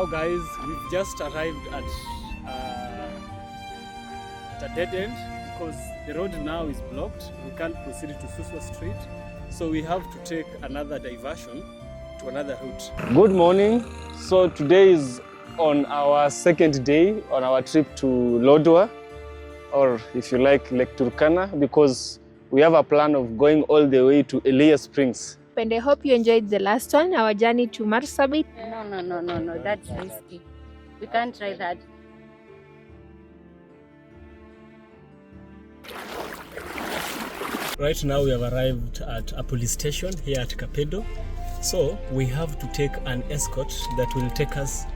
Now guys, we've just arrived at a dead end because the road now is blocked. We can't proceed to Suswa Street, so we have to take another diversion to another route. Good morning. So today is on our second day on our trip to Lodwar, or if you like, Lake Turkana, because we have a plan of going all the way to Elias Springs. And I hope you enjoyed the last one, our journey to Marsabit. No, that's risky. We can't try that. Right now we have arrived at a police station here at Kapedo. So we have to take an escort that will take us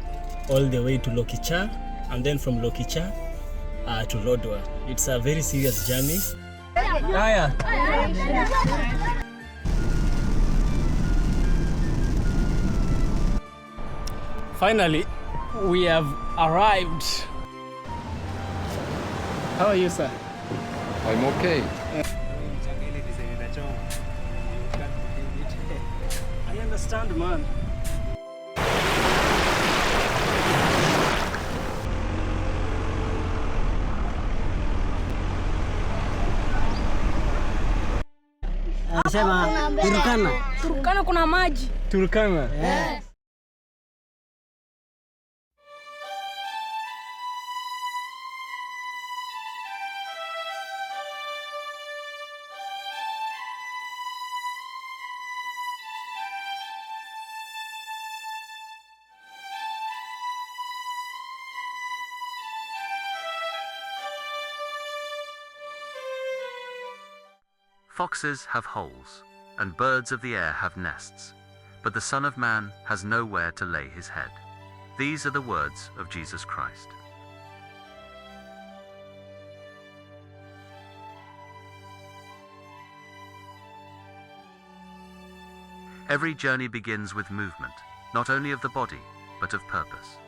all the way to Lokicha, and then from Lokicha to Lodwar. It's a very serious journey. Finally, we have arrived. How are you, sir? I'm okay. I understand, man. Anasema Turkana. Turkana kuna maji. Turkana? Yeah. Foxes have holes, and birds of the air have nests, but the Son of Man has nowhere to lay his head. These are the words of Jesus Christ. Every journey begins with movement, not only of the body, but of purpose.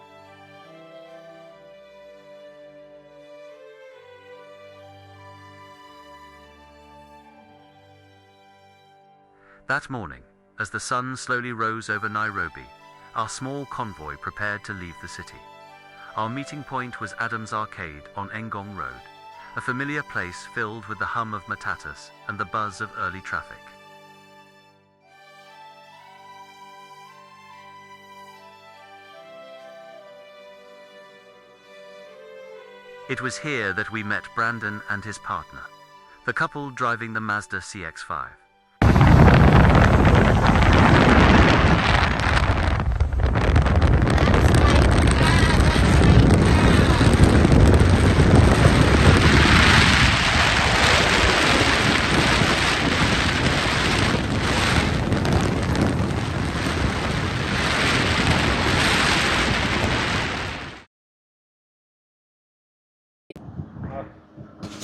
That morning, as the sun slowly rose over Nairobi, our small convoy prepared to leave the city. Our meeting point was Adams Arcade on Ngong Road, a familiar place filled with the hum of matatus and the buzz of early traffic. It was here that we met Brandon and his partner, the couple driving the Mazda CX-5.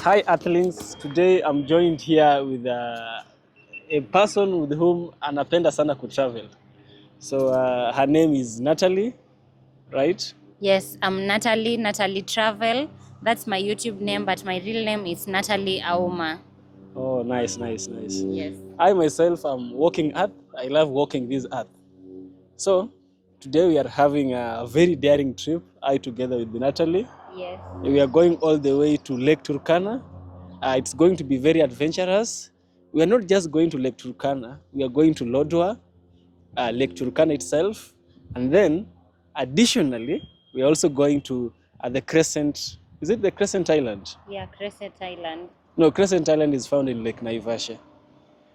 Hi Earthlings, today I'm joined here with a person with whom anapenda sana kutravel. So her name is Natalie, right? Yes, I'm Natalie Travel. That's my YouTube name, but my real name is Natalie Auma. Oh, nice. Yes. I myself am walking earth. I love walking this earth. So today we are having a very daring trip, I together with Natalie. Yes. We are going all the way to Lake Turkana. It's going to be very adventurous. We are not just going to Lake Turkana, we are going to Lodwar, Lake Turkana itself. And then, additionally, we are also going to the Crescent. Is it the Crescent Island? Yeah, Crescent Island. No, Crescent Island is found in Lake Naivasha.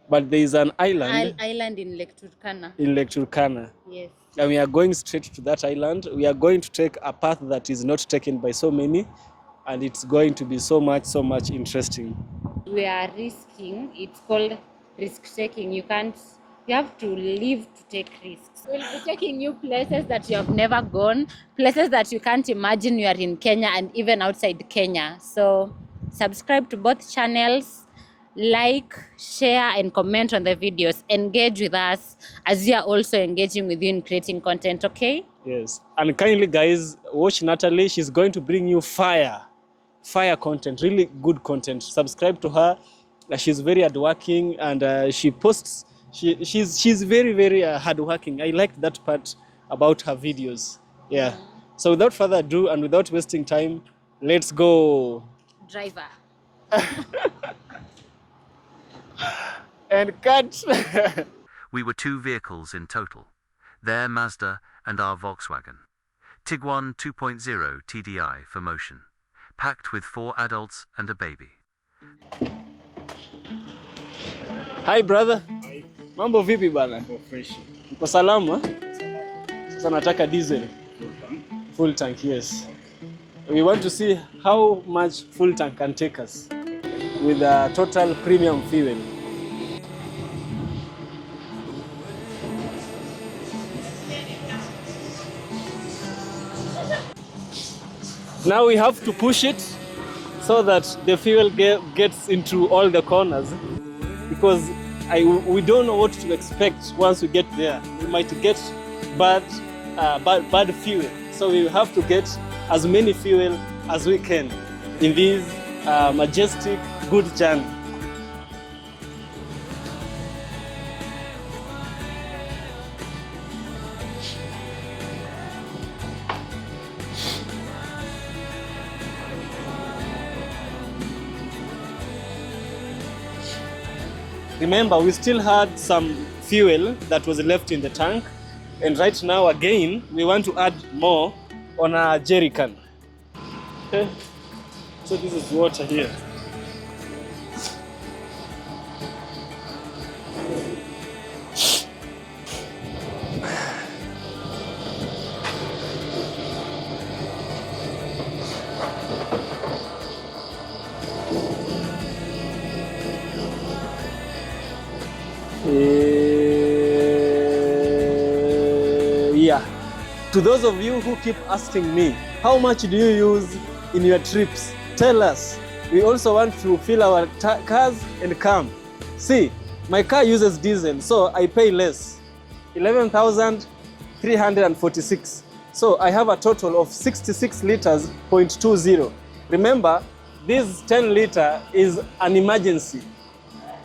But there is an island Island in Lake Turkana. in Lake Turkana. Yes. And we are going straight to that island. We are going to take a path that is not taken by so many, and it's going to be so much interesting. We are risking. It's called risk taking. You have to live to take risks. We'll be taking you places that you have never gone, places that you can't imagine you are in Kenya and even outside Kenya. So subscribe to both channels. Like, share, and comment on the videos. Engage with us as we are also engaging with you in creating content, okay? Yes. And kindly, guys, watch Natalie. She's going to bring you fire content, really good content. Subscribe to her. She's very hardworking, and she posts. She's very hardworking. I like that part about her videos. Yeah. So without further ado and without wasting time, let's go. Driver. And cut. We were 2 vehicles in total, their Mazda and our Volkswagen. Tiguan 2.0 TDI for motion, packed with 4 adults and a baby. Hi brother. Hi. Mambo vipi bana? Fresh. Uko salama? Sasa nataka diesel. Full tank, yes. We want to see how much full tank can take us with a total premium fuel. Now we have to push it so that the fuel gets into all the corners, because we don't know what to expect once we get there. We might get bad fuel. So we have to get as many fuel as we can in this majestic, good journey. Remember, we still had some fuel that was left in the tank, and right now again we want to add more on a jerry can. Okay. So this is water here. Yeah. To those of you who keep asking me, how much do you use in your trips? Tell us. We also want to fill our cars and come. See, my car uses diesel, so I pay less. 11,346. So I have a total of 66 liters, 0.20. Remember, this 10 liter is an emergency.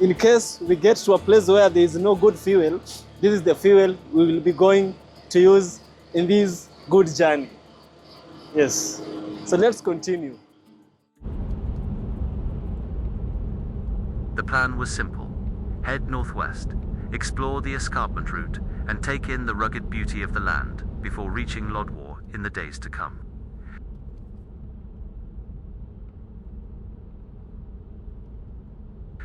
In case we get to a place where there is no good fuel, this is the fuel we will be going to use in this good journey. Yes. So let's continue. The plan was simple. Head northwest, explore the escarpment route, and take in the rugged beauty of the land before reaching Lodwar in the days to come.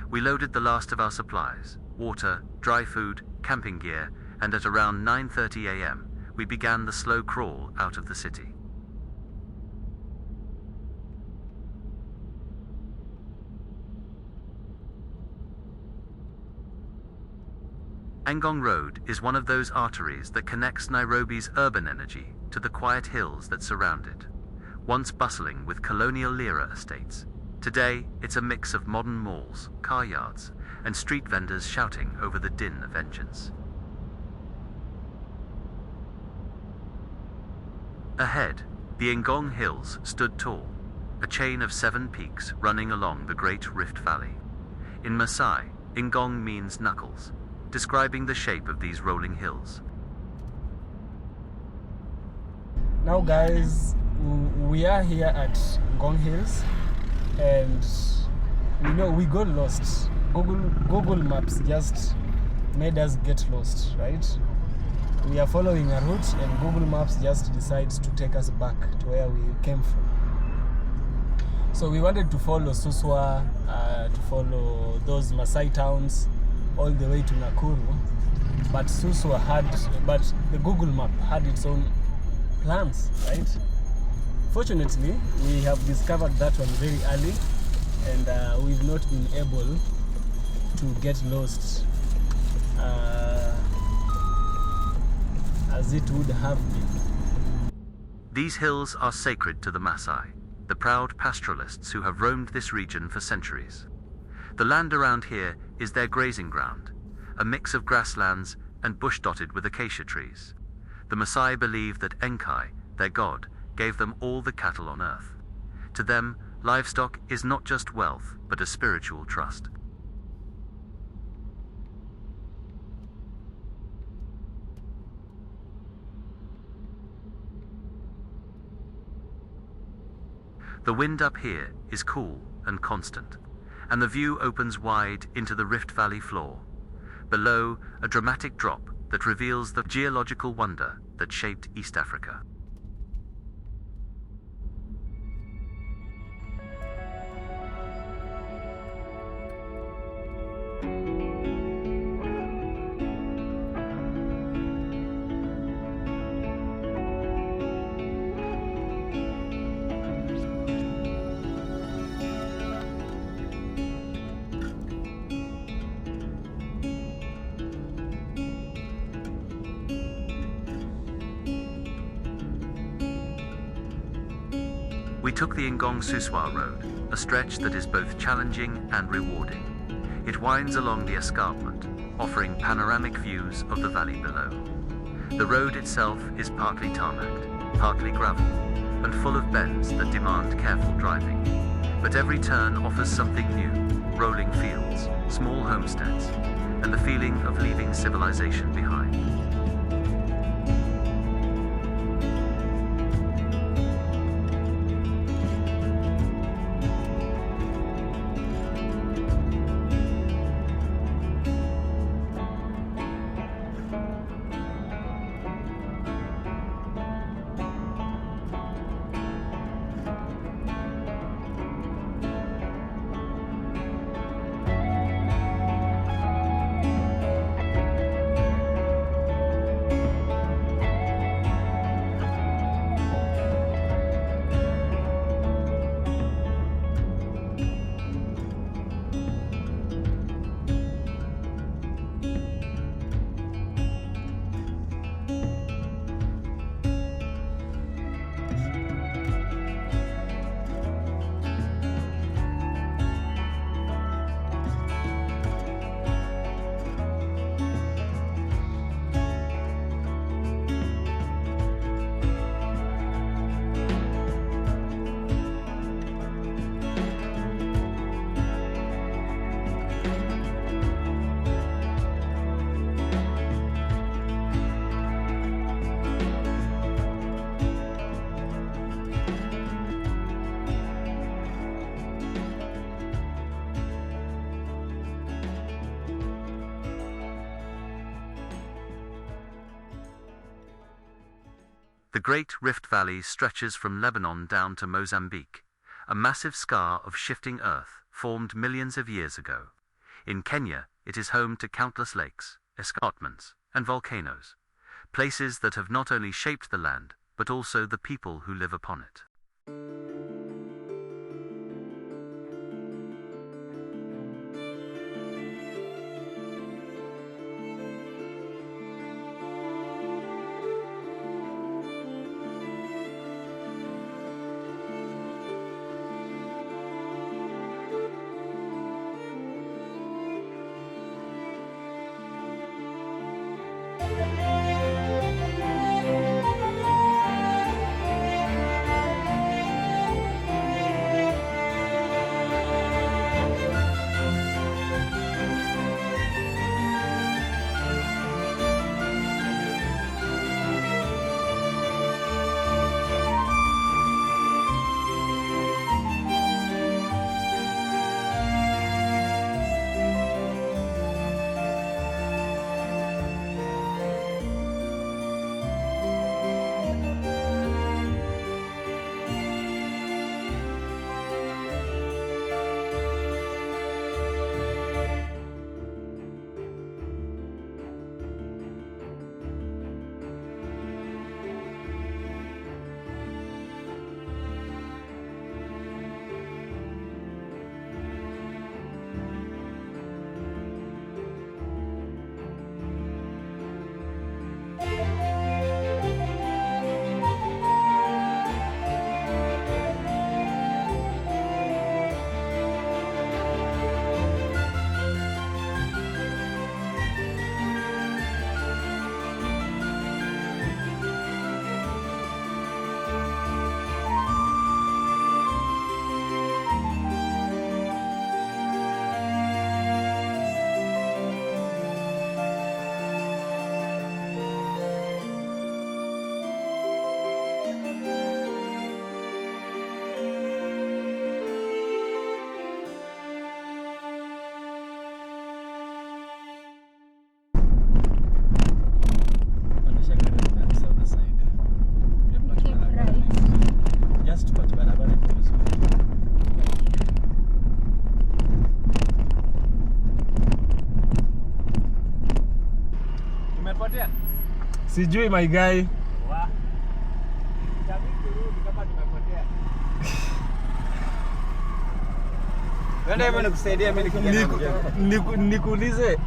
We loaded the last of our supplies, water, dry food, camping gear, and at around 9:30 a.m., we began the slow crawl out of the city. Ngong Road is one of those arteries that connects Nairobi's urban energy to the quiet hills that surround it. Once bustling with colonial lira estates, today it's a mix of modern malls, car yards, and street vendors shouting over the din of engines. Ahead, the Ngong Hills stood tall, a chain of 7 peaks running along the Great Rift Valley. In Maasai, Ngong means knuckles, describing the shape of these rolling hills. Now guys, we are here at Ngong Hills, and we got lost. Google Maps just made us get lost, right? We are following a route and Google Maps just decides to take us back to where we came from. So we wanted to follow Suswa, to follow those Maasai towns all the way to Nakuru, but the Google Map had its own plans, right? Fortunately, we have discovered that one very early, and we've not been able to get lost as it would have been. These hills are sacred to the Maasai, the proud pastoralists who have roamed this region for centuries. The land around here is their grazing ground, a mix of grasslands and bush dotted with acacia trees. The Maasai believe that Enkai, their god, gave them all the cattle on earth. To them, livestock is not just wealth, but a spiritual trust. The wind up here is cool and constant, and the view opens wide into the Rift Valley floor. Below, a dramatic drop that reveals the geological wonder that shaped East Africa. We took the Ngong-Suswa road, a stretch that is both challenging and rewarding. It winds along the escarpment, offering panoramic views of the valley below. The road itself is partly tarmacked, partly gravel, and full of bends that demand careful driving. But every turn offers something new: rolling fields, small homesteads, and the feeling of leaving civilization behind. The Great Rift Valley stretches from Lebanon down to Mozambique, a massive scar of shifting earth formed millions of years ago. In Kenya, it is home to countless lakes, escarpments, and volcanoes, places that have not only shaped the land, but also the people who live upon it. tumepotea? Sijui my guy. Itabidi turudi kama tumepotea. Wenda hivyo nikusaidia mimi nikija. Nikuulize.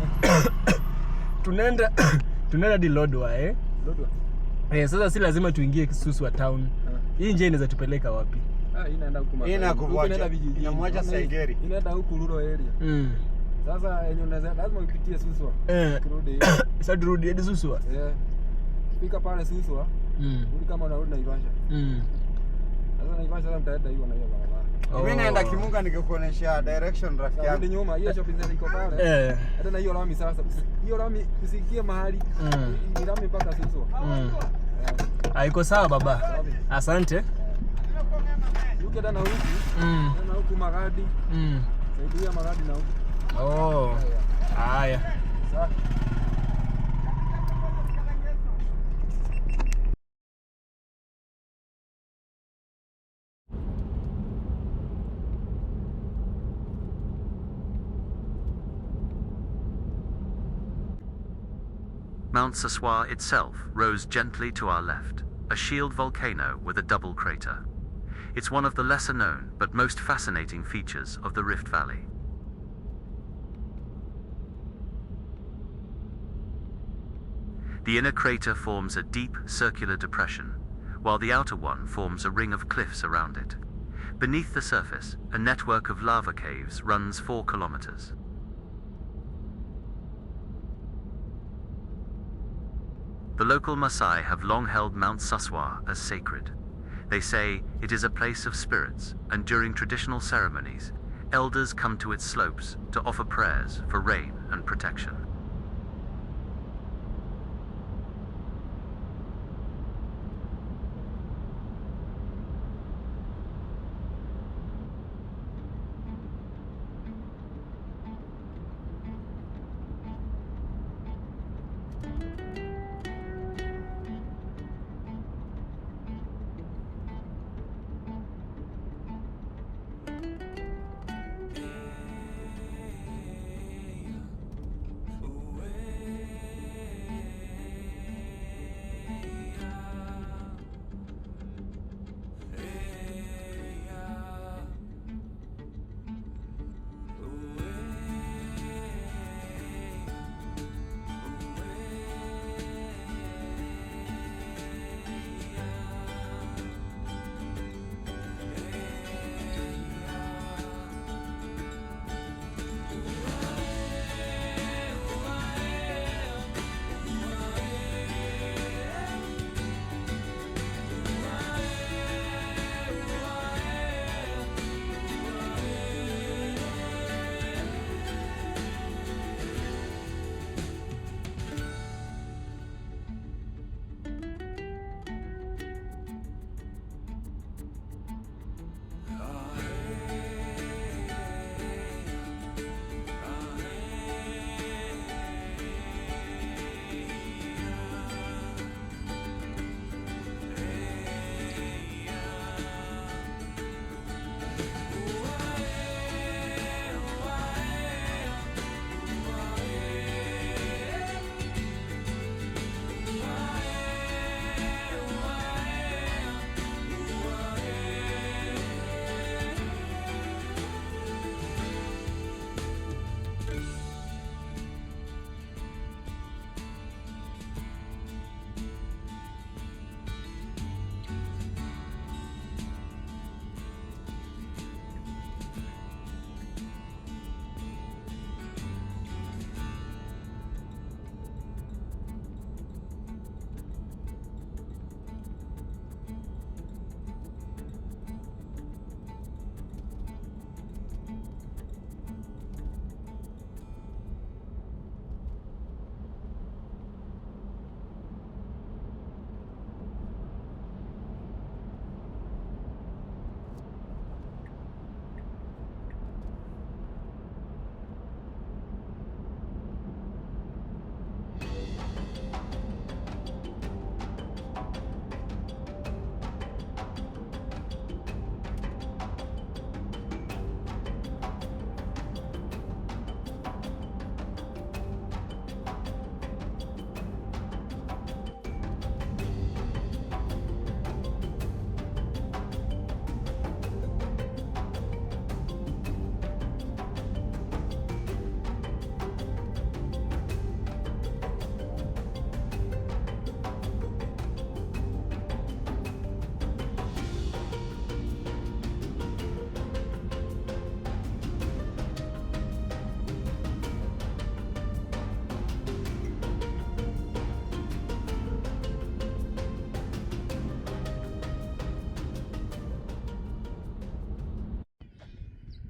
Tunaenda di Lodwar Lodwar. Sasa si lazima tuingie Suswa town. Hii njia inaweza tupeleka wapi? Hii inaenda huko Hii inakuacha. Inamwacha Saigeri. Inaenda huko Rural area. Sasa yenye unaweza lazima upitie Suswa. Turudi. Sasa turudi hadi Suswa. Fika pale Suswa. Rudi kama unarudi Naivasha. Sasa Naivasha sasa mtaenda hiyo na hiyo barabara. Mimi naenda Kimunga nikikuonesha direction rafiki yangu. Rudi nyuma, hiyo shopping center iko pale. Hata na hiyo lami sasa. Hiyo lami usikie mahali. Ni lami mpaka Suswa. Haiko sawa baba. Asante. Yuko tena huku. Na huku Magadi. Saidia Magadi na huku. Haya. Sawa. Mount Suswa itself rose gently to our left, a shield volcano with a double crater. It's one of the lesser known but most fascinating features of the Rift Valley. The inner crater forms a deep circular depression, while the outer one forms a ring of cliffs around it. Beneath the surface, a network of lava caves runs 4 kilometers. The local Maasai have long held Mount Suswa as sacred. They say it is a place of spirits, and during traditional ceremonies, elders come to its slopes to offer prayers for rain and protection.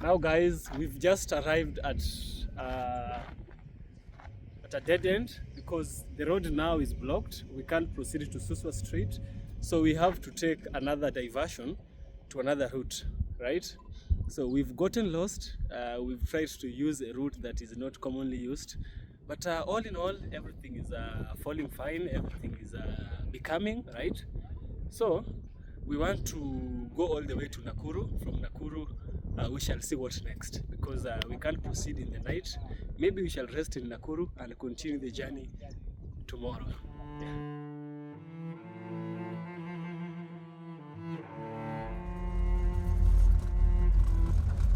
Now guys, we've just arrived at a dead end because the road now is blocked. We can't proceed to Suswa Street, so we have to take another diversion to another route, right? So we've gotten lost. We've tried to use a route that is not commonly used, but all in all, everything is falling fine. Everything is becoming right. So we want to go all the way to Nakuru. From Nakuru, we shall see what next, because we can't proceed in the night. Maybe we shall rest in Nakuru and continue the journey tomorrow.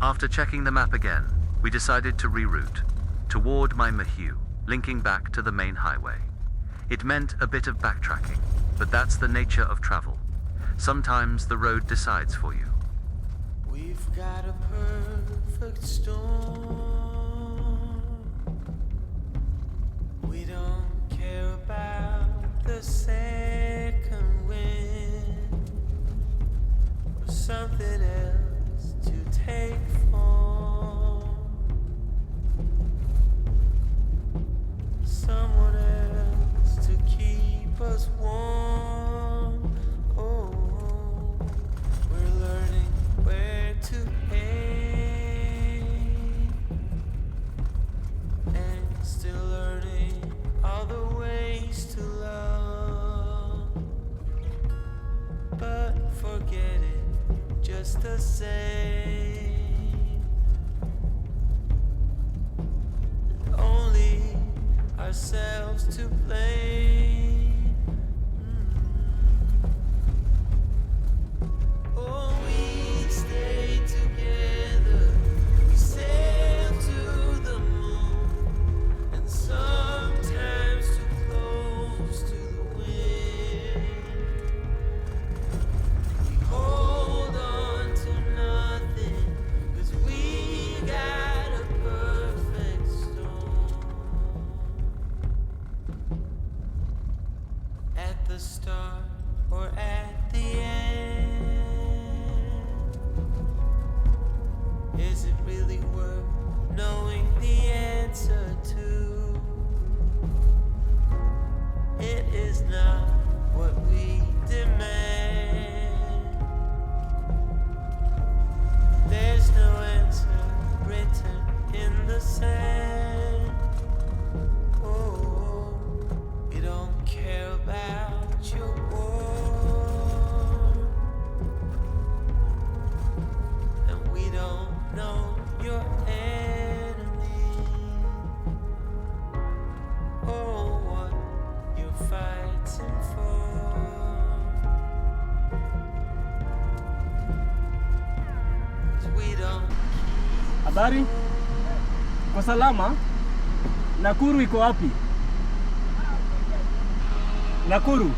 After checking the map again, we decided to reroute toward Mai Mahiu, linking back to the main highway. It meant a bit of backtracking, but that's the nature of travel. Sometimes the road decides for you. We've got a perfect storm. We don't care about the second wind or something else to take form. Someone else to keep us warm. Oh, we're learning where to aim and still learning all the ways to love, but forget it just the same. Only ourselves to blame. Oh, we stay together, we sail to the moon, and sometimes too close to the wind. We hold on to nothing, 'cause we got a perfect storm. At the start or at the end, is it really worth knowing the answer to? It is not what we demand. There's no answer written in the sand. Oh, we don't care about your war, and we don't know your enemy. Oh, what you're fighting for. 'Cause we don't. Habari? Kwa salama? Nakuru iko wapi? Nakuru.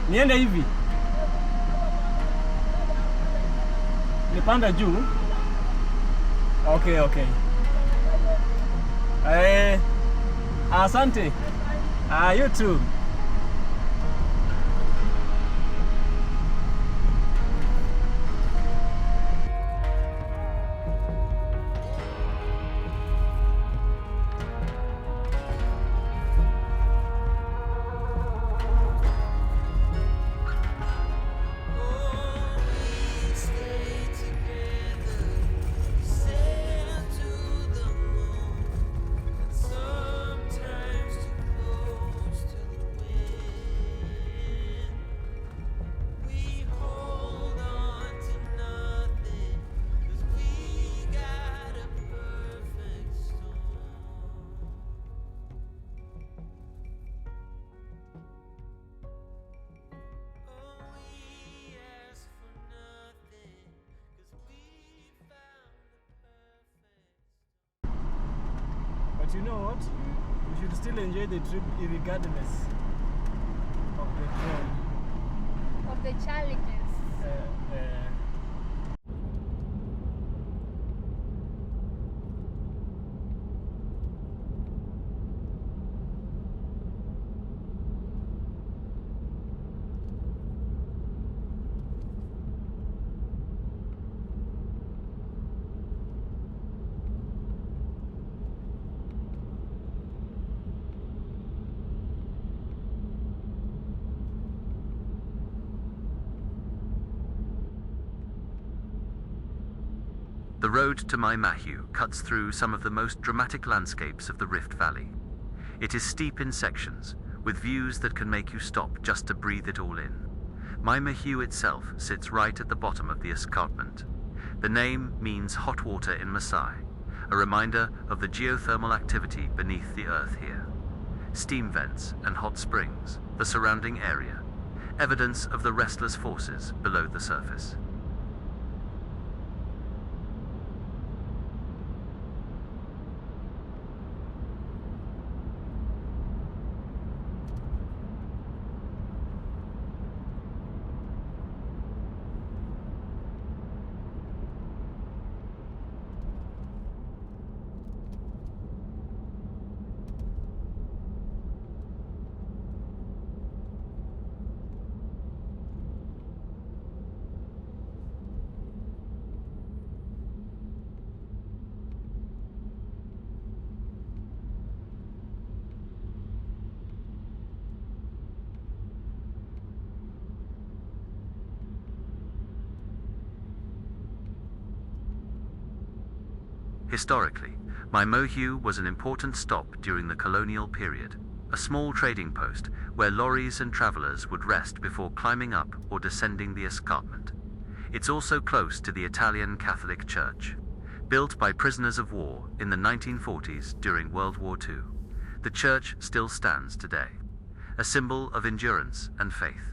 Niende hivi. Nipanda juu. Okay. Asante. You too. But you know what? We should still enjoy the trip regardless of the trail. Of the challenges. The road to Mai Mahiu cuts through some of the most dramatic landscapes of the Rift Valley. It is steep in sections, with views that can make you stop just to breathe it all in. Mai Mahiu itself sits right at the bottom of the escarpment. The name means hot water in Maasai, a reminder of the geothermal activity beneath the earth here. Steam vents and hot springs, the surrounding area, evidence of the restless forces below the surface. Historically, Mai Mahiu was an important stop during the colonial period, a small trading post where lorries and travelers would rest before climbing up or descending the escarpment. It's also close to the Italian Catholic Church. Built by prisoners of war in the 1940s during World War II, the church still stands today, a symbol of endurance and faith.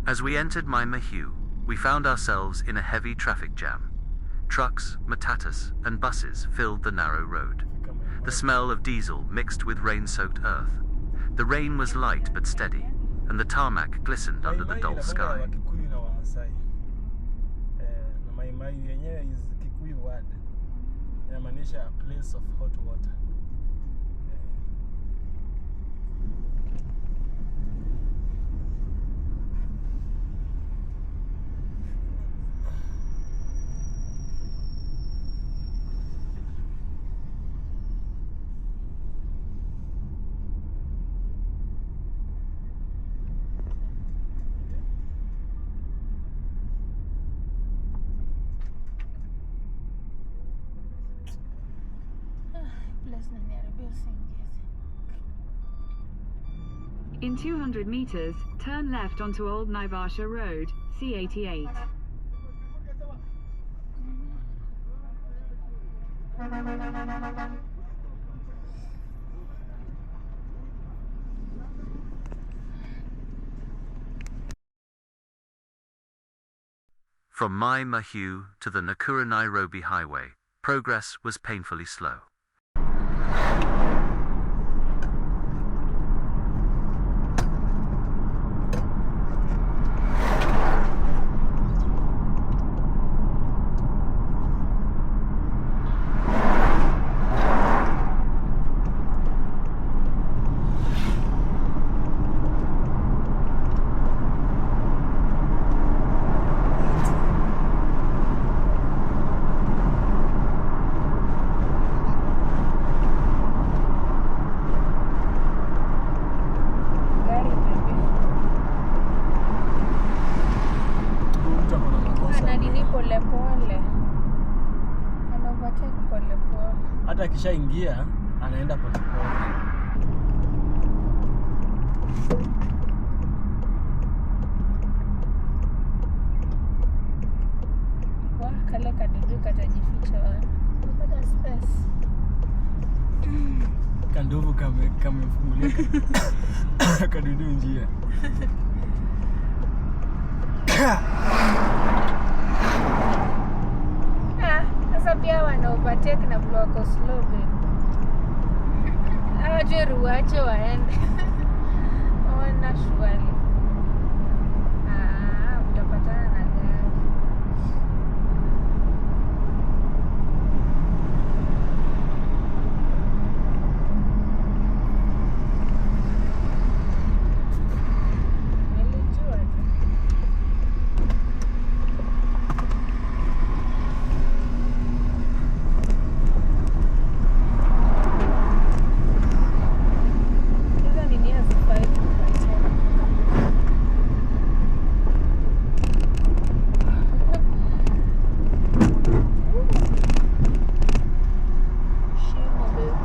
As we entered Mai Mahiu, we found ourselves in a heavy traffic jam. Trucks, matatus, and buses filled the narrow road. The smell of diesel mixed with rain-soaked earth. The rain was light but steady, and the tarmac glistened under the dull sky. Mai Mahiu yenyewe is Kikuyu word. Inamaanisha a place of hot water. Place na Nairobi usingizi. In 200 meters, turn left onto Old Naivasha Road, C88. From Mai Mahiu to the Nakuru-Nairobi highway, progress was painfully slow. Hata akishaingia anaenda polepole. Kale kadudu katajificha wapi? Unapata space. Kandovu kamefungulia kadudu njia. Sasa pia wana overtake na block slow babe. Aje ruache waende. Wana shwali. Utapatana na gari. Nilijua tu. Hizo ni nia zifai kupaitana. Shimo babe.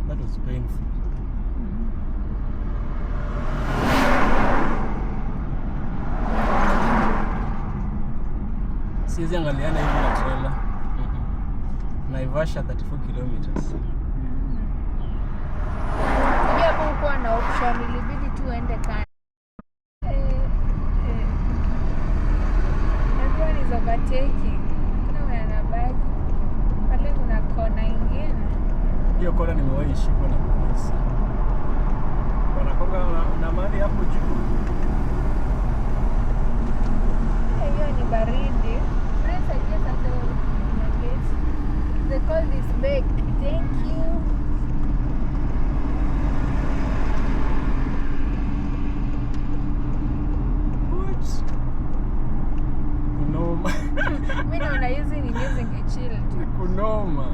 That was painful. Siwezi angaliana hivi na trailer. Naivasha 34 kilometers. Unajua hapo hukuwa na option, ilibidi tu uende kando. Everyone is overtaking. Kuna mwenye anabaki. Pale kuna kona ingine. Hiyo kona nimewahi shikwa na polisi. Wanakonga na mali hapo juu. Hiyo ni baridi. Friends, I guess at the gate. They call this bake. Thank you. What? Kunoma. Mimi naona hizi ni news zingechill tu. Kunoma.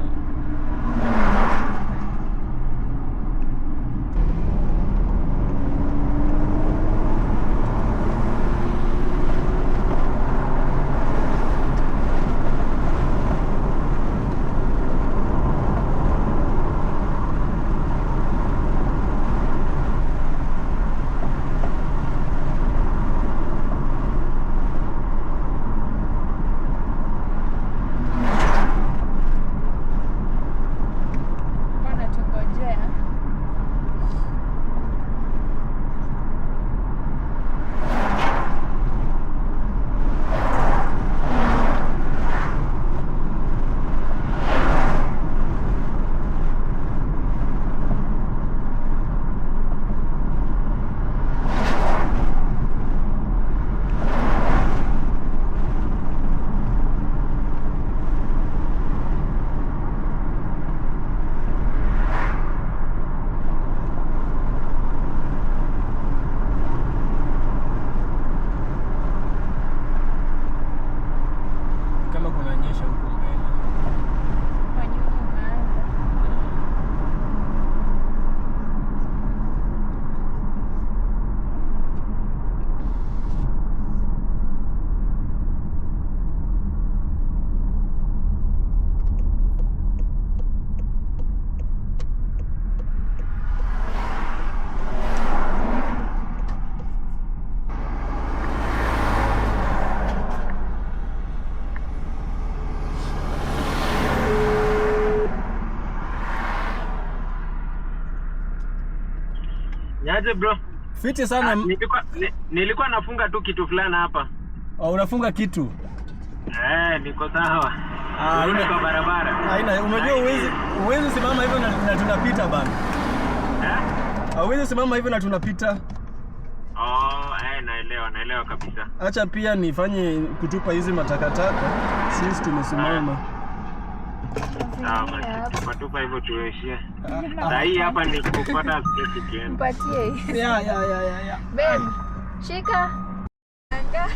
Niaje bro? Fiti sana. Nilikuwa nafunga tu kitu fulani hapa. Oh, unafunga kitu? Niko sawa. Ina kwa barabara. Haina, unajua uwezi simama hivyo na tunapita bana. Hauwezi simama hivyo na tunapita. Naelewa kabisa. Acha pia nifanye kutupa hizi matakataka. Sisi tumesimama. Tupa hivyo tuishie. Dai hapa ni kupata space kienda. Mpatie. Ya. Babe, shika. Anga.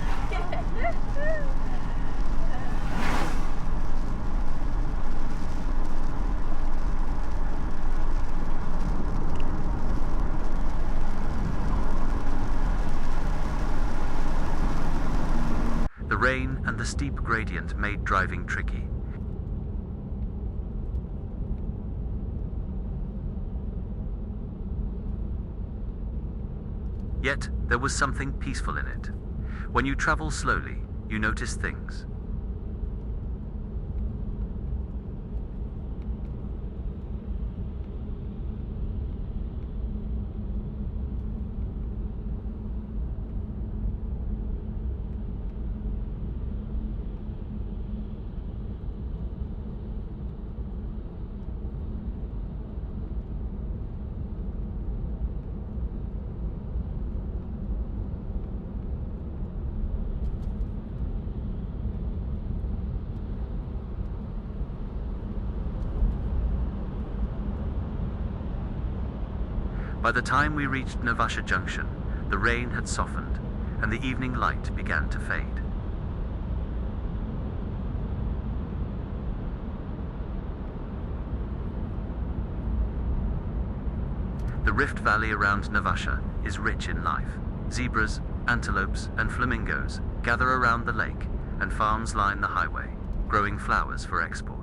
The rain and the steep gradient made driving tricky. Yet there was something peaceful in it. When you travel slowly, you notice things. By the time we reached Naivasha Junction, the rain had softened and the evening light began to fade. The Rift Valley around Naivasha is rich in life. Zebras, antelopes, and flamingos gather around the lake, and farms line the highway, growing flowers for export.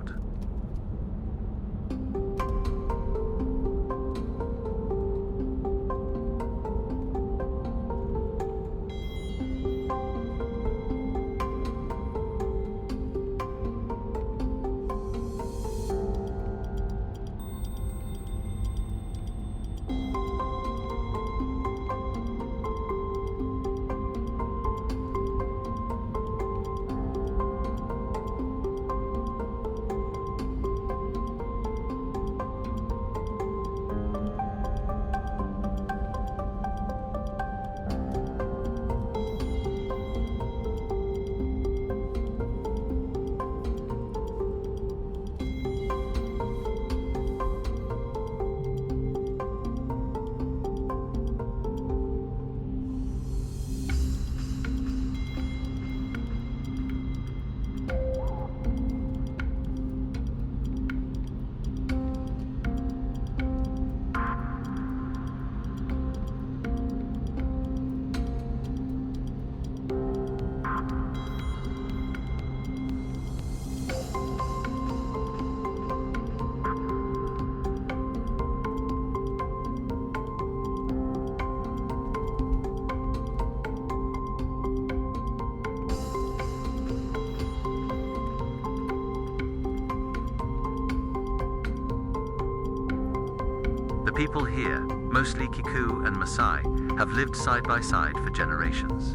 The people here, mostly Kikuyu and Maasai, have lived side by side for generations.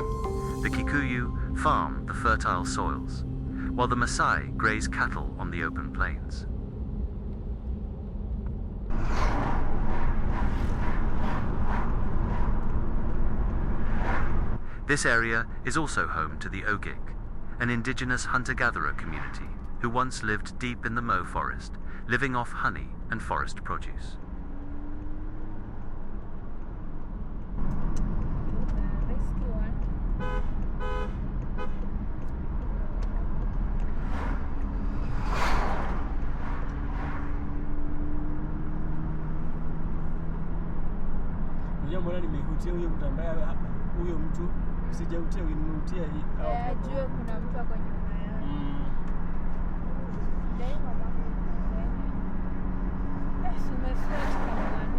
The Kikuyu farm the fertile soils, while the Maasai graze cattle on the open plains. This area is also home to the Ogik, an indigenous hunter-gatherer community who once lived deep in the Mo forest, living off honey and forest produce. Mbona nimehutia huyo mtu ambaye huyo mtu sijautia nimeutia hii. Ajue kuna mtu ako nyuma yao. Ndio mama. Umeswitch kama mwana.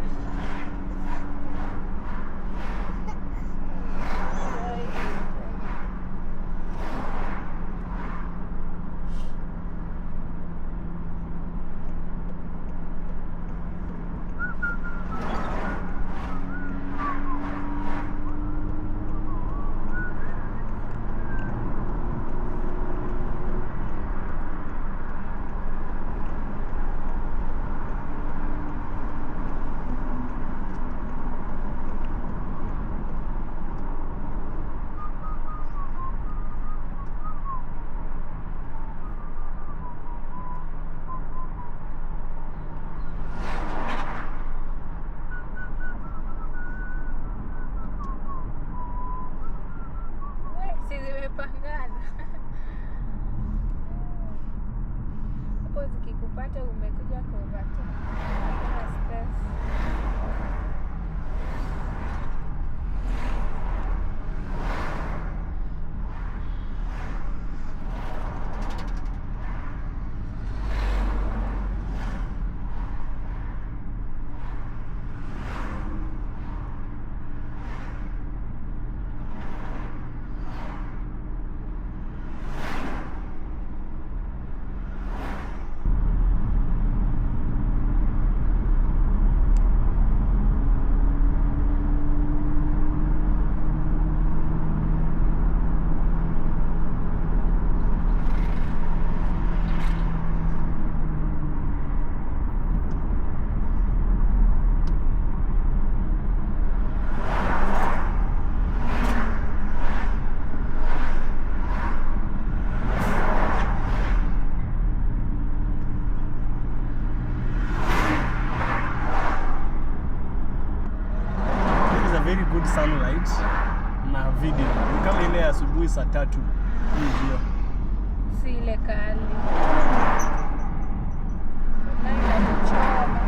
very good sunlight na video. Ni kama ile asubuhi saa 3 hivyo. Si ile kali. Na inachoma.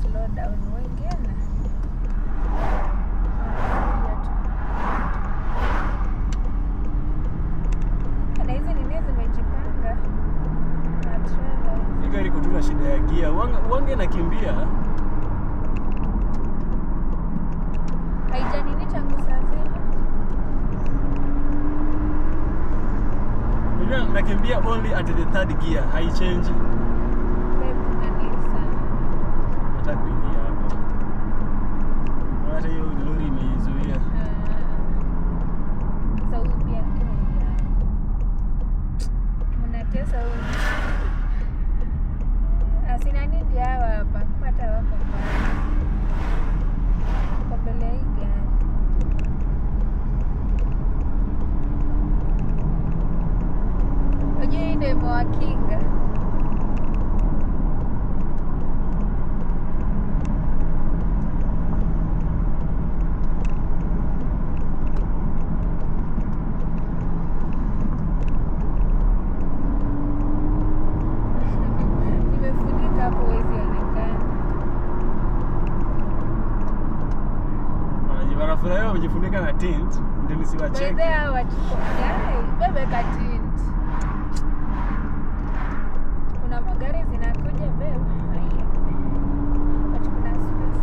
Slow down wengine. Na hizi nini zimejipanga na trailer. Hii gari kutuna shida ya gia. Wange nakimbia. Haija nini tangu saa zile? Ndio nakimbia only at the third gear. Haichange. Hata kuingia hapa. Hata hiyo lori imeizuia. Sasa huyu pia mnatesa huyu. Asina nini hawa hapa? Pata wako mbali. Kwa mbele hii gari. Unajua hii ndio imewakinga. Wanafurahia wamejifunika na tint ndio nisiwacheke. Bebe hao wachukua. Bebe ka tint. Kuna magari zinakuja bebe. Haya. Wachukua space.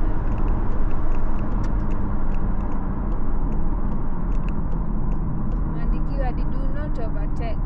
Maandikiwa do not overtake.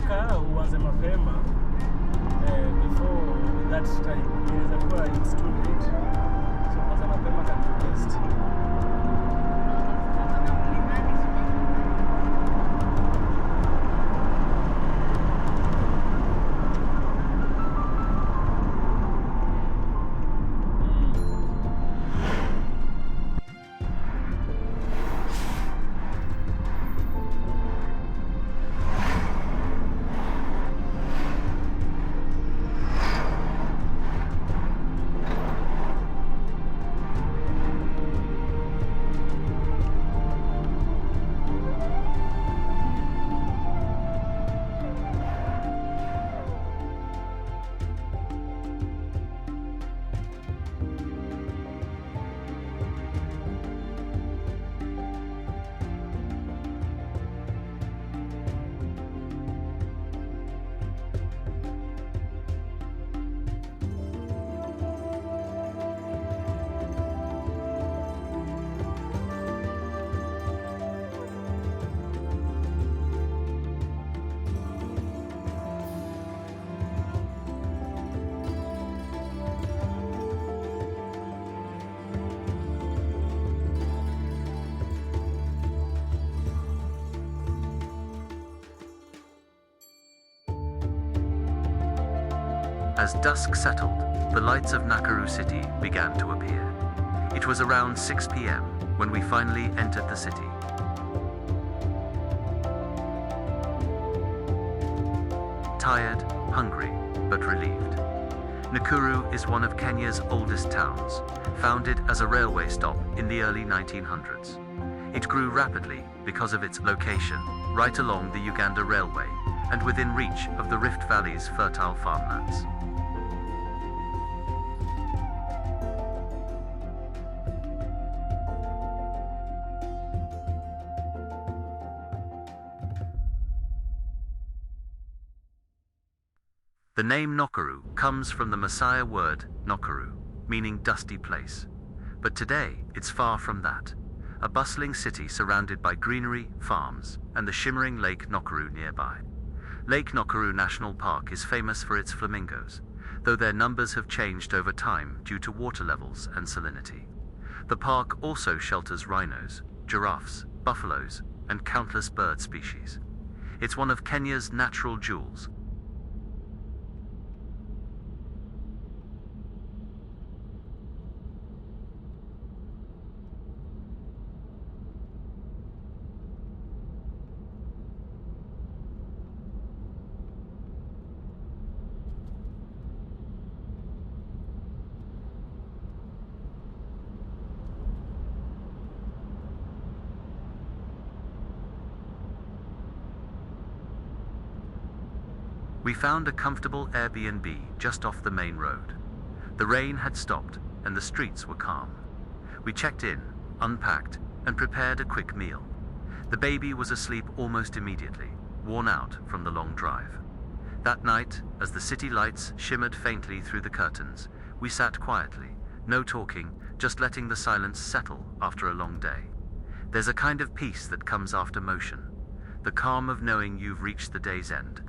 Nataka uanze mapema before that time. Inaweza kuwa it's too late. So uanze mapema can be best. As dusk settled, the lights of Nakuru city began to appear. It was around 6 p.m. when we finally entered the city. Tired, hungry, but relieved. Nakuru is one of Kenya's oldest towns, founded as a railway stop in the early 1900s. It grew rapidly because of its location, right along the Uganda Railway and within reach of the Rift Valley's fertile farmlands. The name Nakuru comes from the Maasai word Nakuru, meaning dusty place. But today, it's far from that. A bustling city surrounded by greenery, farms, and the shimmering Lake Nakuru nearby. Lake Nakuru National Park is famous for its flamingos, though their numbers have changed over time due to water levels and salinity. The park also shelters rhinos, giraffes, buffaloes, and countless bird species. It's one of Kenya's natural jewels. We found a comfortable Airbnb just off the main road. The rain had stopped and the streets were calm. We checked in, unpacked, and prepared a quick meal. The baby was asleep almost immediately, worn out from the long drive. That night, as the city lights shimmered faintly through the curtains, we sat quietly, no talking, just letting the silence settle after a long day. There's a kind of peace that comes after motion, the calm of knowing you've reached the day's end,